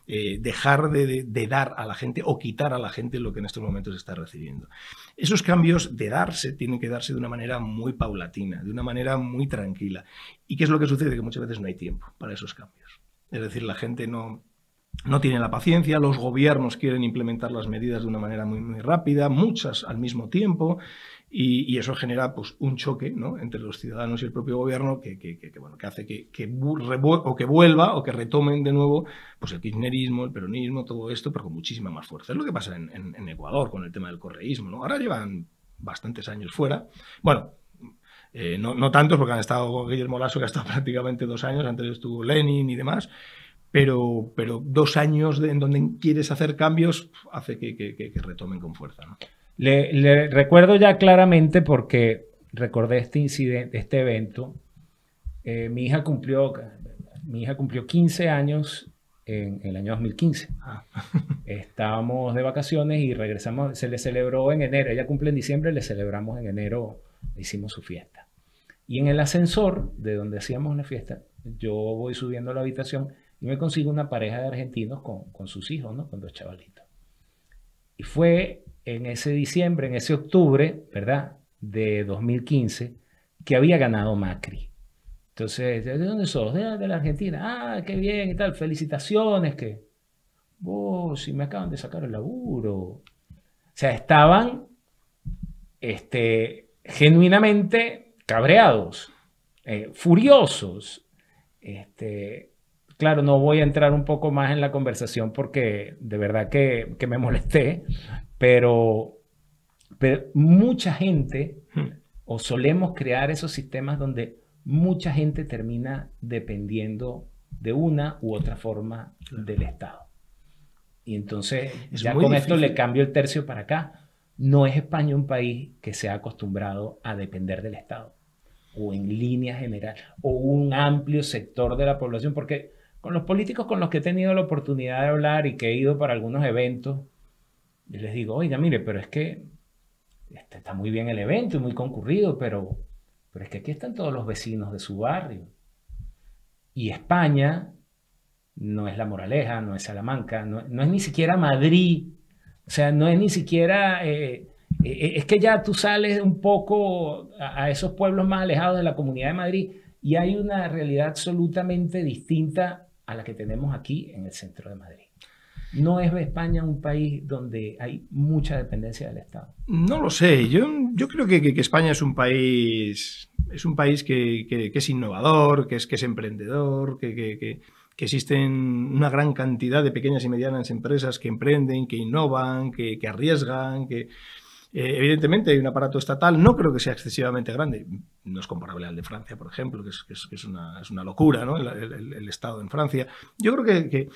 Dejar de dar a la gente o quitar a la gente lo que en estos momentos está recibiendo. Esos cambios de darse tienen que darse de una manera muy paulatina, de una manera muy tranquila. ¿Y qué es lo que sucede? Que muchas veces no hay tiempo para esos cambios. Es decir, la gente no tiene la paciencia, los gobiernos quieren implementar las medidas de una manera muy, muy rápida, muchas al mismo tiempo, y eso genera pues, un choque, ¿no? Entre los ciudadanos y el propio gobierno que hace que vuelva o que retomen de nuevo pues, el kirchnerismo, el peronismo, todo esto, pero con muchísima más fuerza. Es lo que pasa en Ecuador con el tema del correísmo, ¿no? Ahora llevan bastantes años fuera. Bueno, no tantos porque han estado con Guillermo Lasso, que ha estado prácticamente 2 años, antes estuvo Lenin y demás. Pero 2 años en donde quieres hacer cambios hace que retomen con fuerza, ¿no? Le recuerdo ya claramente porque recordé este incidente, este evento. Mi hija cumplió 15 años en el año 2015. Estábamos de vacaciones y regresamos. Se le celebró en enero. Ella cumple en diciembre, le celebramos en enero, le hicimos su fiesta. Y en el ascensor de donde hacíamos la fiesta, yo voy subiendo a la habitación y me consigo una pareja de argentinos con sus hijos, ¿no? Con 2 chavalitos. Y fue en ese diciembre, en ese octubre, ¿verdad? De 2015, que había ganado Macri. Entonces, ¿de dónde sos? De la Argentina. Ah, qué bien y tal. Felicitaciones, que vos, si me acaban de sacar el laburo. O sea, estaban genuinamente cabreados, furiosos. Claro, no voy a entrar un poco más en la conversación porque de verdad que me molesté, pero mucha gente, o solemos crear esos sistemas donde mucha gente termina dependiendo de una u otra forma del Estado. Y entonces, ya con esto le cambio el tercio para acá. No es España un país que se ha acostumbrado a depender del Estado, o en línea general, o un amplio sector de la población, porque con los políticos con los que he tenido la oportunidad de hablar y que he ido para algunos eventos, yo les digo, oiga, mire, pero es que está muy bien el evento y muy concurrido, pero es que aquí están todos los vecinos de su barrio. Y España no es La Moraleja, no es Salamanca, no es ni siquiera Madrid, o sea, no es ni siquiera... es que ya tú sales un poco a esos pueblos más alejados de la Comunidad de Madrid y hay una realidad absolutamente distinta a la que tenemos aquí en el centro de Madrid. ¿No es España un país donde hay mucha dependencia del Estado? No lo sé. Yo creo que España es un país que es innovador, que es emprendedor, que existen una gran cantidad de pequeñas y medianas empresas que emprenden, que innovan, que arriesgan, que evidentemente hay un aparato estatal, no creo que sea excesivamente grande, no es comparable al de Francia, por ejemplo, que es una locura, ¿no? El Estado en Francia. Yo creo que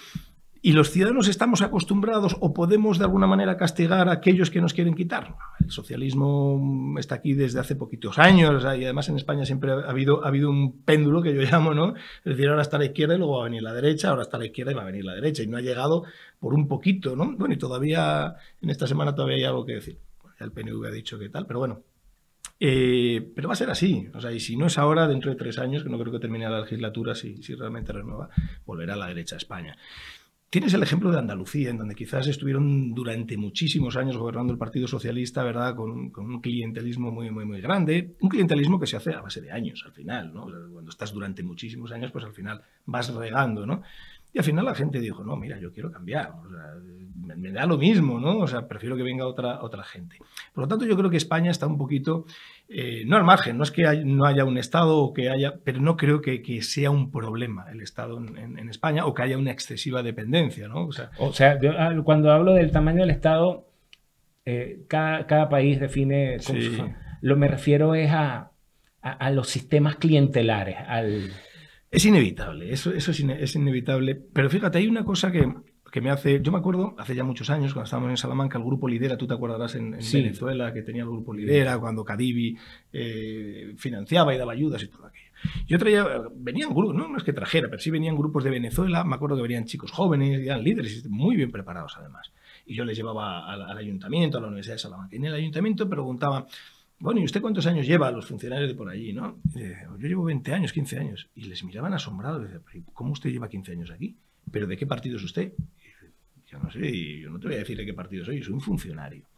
¿y los ciudadanos estamos acostumbrados o podemos de alguna manera castigar a aquellos que nos quieren quitar? El socialismo está aquí desde hace poquitos años, o sea, y además en España siempre ha habido un péndulo que yo llamo, ¿no? Es decir, ahora está la izquierda y luego va a venir la derecha, ahora está la izquierda y va a venir la derecha, y no ha llegado por un poquito, ¿no? Bueno, y todavía, en esta semana todavía hay algo que decir. Ya el PNV ha dicho que tal, pero bueno. Pero va a ser así, o sea, y si no es ahora, dentro de 3 años, que no creo que termine la legislatura, si realmente renueva, volverá a la derecha a España. Tienes el ejemplo de Andalucía, en donde quizás estuvieron durante muchísimos años gobernando el Partido Socialista, ¿verdad? Con un clientelismo muy, muy, muy grande. Un clientelismo que se hace a base de años, al final, ¿no? Cuando estás durante muchísimos años, pues al final vas regando, ¿no? Y al final la gente dijo, no, mira, yo quiero cambiar. O sea, me da lo mismo, ¿no? O sea, prefiero que venga otra gente. Por lo tanto, yo creo que España está un poquito, no al margen, no es que no haya un Estado o que haya, pero no creo que sea un problema el Estado en España o que haya una excesiva dependencia, ¿no? O sea yo, cuando hablo del tamaño del Estado, cada país define con sí. Lo me refiero es a los sistemas clientelares, Es inevitable, eso es inevitable. Pero fíjate, hay una cosa que me hace... Yo me acuerdo, hace ya muchos años, cuando estábamos en Salamanca, el Grupo Lidera, tú te acordarás en sí. Venezuela, que tenía el Grupo Lidera, cuando Cadivi financiaba y daba ayudas y todo aquello. Yo venían grupos, no es que trajera, pero sí venían grupos de Venezuela, me acuerdo que venían chicos jóvenes, eran líderes, muy bien preparados además. Y yo les llevaba al ayuntamiento, a la Universidad de Salamanca. Y en el ayuntamiento preguntaba... Bueno, ¿y usted cuántos años lleva a los funcionarios de por allí, no? Yo llevo 20 años, 15 años. Y les miraban asombrados. Decían, ¿cómo usted lleva 15 años aquí? ¿Pero de qué partido es usted? Y yo no sé, yo no te voy a decir de qué partido soy un funcionario.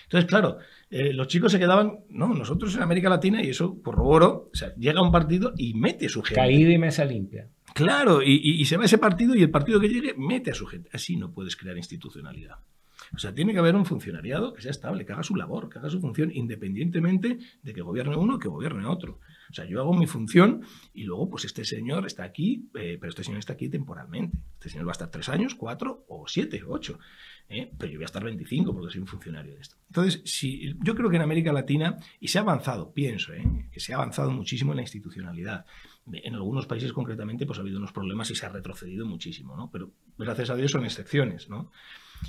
Entonces, claro, los chicos se quedaban, no, nosotros en América Latina, y eso corroboro, o sea, llega un partido y mete a su gente. Caída y mesa limpia. Claro, y se va ese partido y el partido que llegue mete a su gente. Así no puedes crear institucionalidad. O sea, tiene que haber un funcionariado que sea estable, que haga su labor, que haga su función, independientemente de que gobierne uno o que gobierne otro. O sea, yo hago mi función y luego, pues este señor está aquí, pero este señor está aquí temporalmente. Este señor va a estar 3 años, 4 o 7 o 8. Pero yo voy a estar 25 porque soy un funcionario de esto. Entonces, yo creo que en América Latina, y se ha avanzado, pienso, que se ha avanzado muchísimo en la institucionalidad. En algunos países concretamente pues ha habido unos problemas y se ha retrocedido muchísimo, ¿no? Pero gracias a Dios son excepciones, ¿no?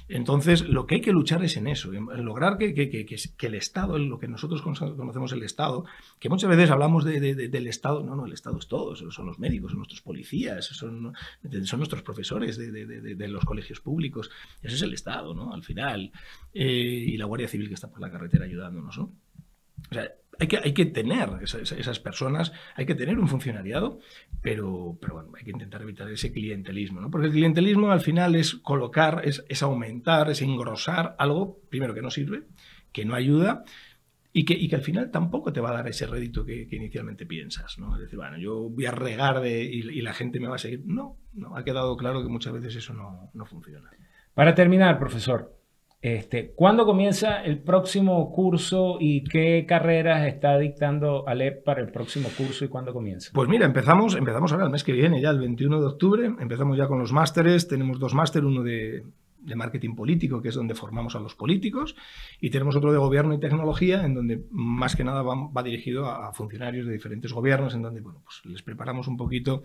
Entonces, lo que hay que luchar es en eso, en lograr que el Estado, lo que nosotros conocemos el Estado, que muchas veces hablamos del Estado, no, el Estado es todo, son los médicos, son nuestros policías, son nuestros profesores de los colegios públicos, ese es el Estado, ¿no? Al final, y la Guardia Civil que está por la carretera ayudándonos, ¿no? O sea, hay que tener esas personas, hay que tener un funcionariado, pero bueno, hay que intentar evitar ese clientelismo, ¿no? Porque el clientelismo al final es colocar, es aumentar, es engrosar algo, primero, que no sirve, que no ayuda y que al final tampoco te va a dar ese rédito que inicialmente piensas, ¿no? Es decir, bueno, yo voy a regar y la gente me va a seguir. No, ha quedado claro que muchas veces eso no funciona. Para terminar, profesor, ¿cuándo comienza el próximo curso y qué carreras está dictando ALEP para el próximo curso y cuándo comienza? Pues mira, empezamos ahora el mes que viene, ya el 21 de octubre, empezamos ya con los másteres, tenemos 2 másteres, uno de marketing político, que es donde formamos a los políticos, y tenemos otro de gobierno y tecnología, en donde más que nada va dirigido a funcionarios de diferentes gobiernos, en donde bueno, pues les preparamos un poquito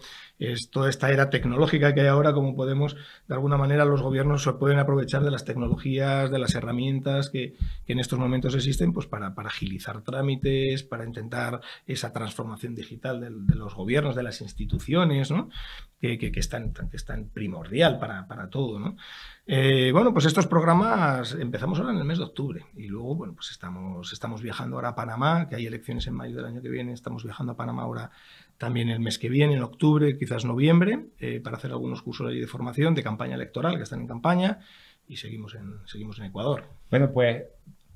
toda esta era tecnológica que hay ahora, cómo podemos, de alguna manera, los gobiernos se pueden aprovechar de las tecnologías, de las herramientas que en estos momentos existen, pues para agilizar trámites, para intentar esa transformación digital de los gobiernos, de las instituciones, ¿no? que es tan primordial para todo, ¿no? Bueno, pues estos programas empezamos ahora en el mes de octubre y luego, bueno, pues estamos viajando ahora a Panamá, que hay elecciones en mayo del año que viene, estamos viajando a Panamá ahora también el mes que viene, en octubre, quizás noviembre, para hacer algunos cursos allí de formación, de campaña electoral, que están en campaña, y seguimos en Ecuador. Bueno, pues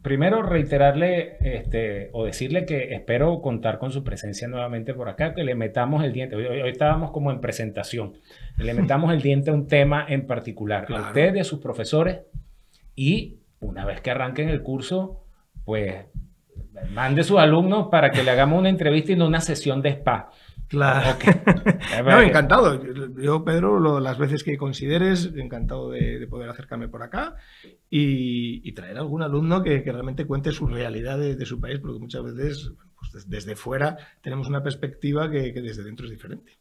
primero reiterarle o decirle que espero contar con su presencia nuevamente por acá, que le metamos el diente. Hoy estábamos como en presentación. Le metamos el diente a un tema en particular, claro, a usted y a sus profesores, y una vez que arranquen el curso, pues mande sus alumnos para que le hagamos una entrevista y no una sesión de spa. Claro. Okay. No, encantado. Yo, Pedro, las veces que consideres, encantado de poder acercarme por acá y traer a algún alumno que realmente cuente su realidad de su país, porque muchas veces, pues desde fuera, tenemos una perspectiva que desde dentro es diferente.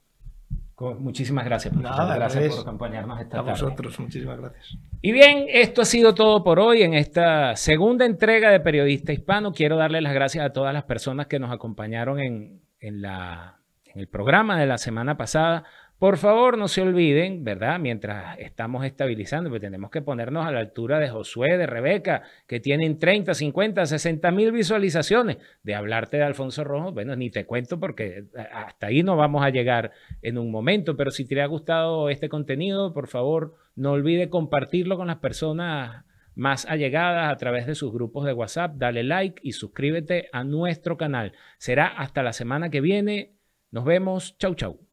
Muchísimas gracias, profesor. Nada, gracias por acompañarnos esta tarde. A vosotros, muchísimas gracias. Y bien, esto ha sido todo por hoy en esta segunda entrega de Periodista Hispano. Quiero darle las gracias a todas las personas que nos acompañaron en el programa de la semana pasada. Por favor, no se olviden, ¿verdad? Mientras estamos estabilizando, pues tenemos que ponernos a la altura de Josué, de Rebeca, que tienen 30, 50, 60 mil visualizaciones. De hablarte de Alfonso Rojo, bueno, ni te cuento porque hasta ahí no vamos a llegar en un momento. Pero si te ha gustado este contenido, por favor, no olvide compartirlo con las personas más allegadas a través de sus grupos de WhatsApp. Dale like y suscríbete a nuestro canal. Será hasta la semana que viene. Nos vemos. Chau, chau.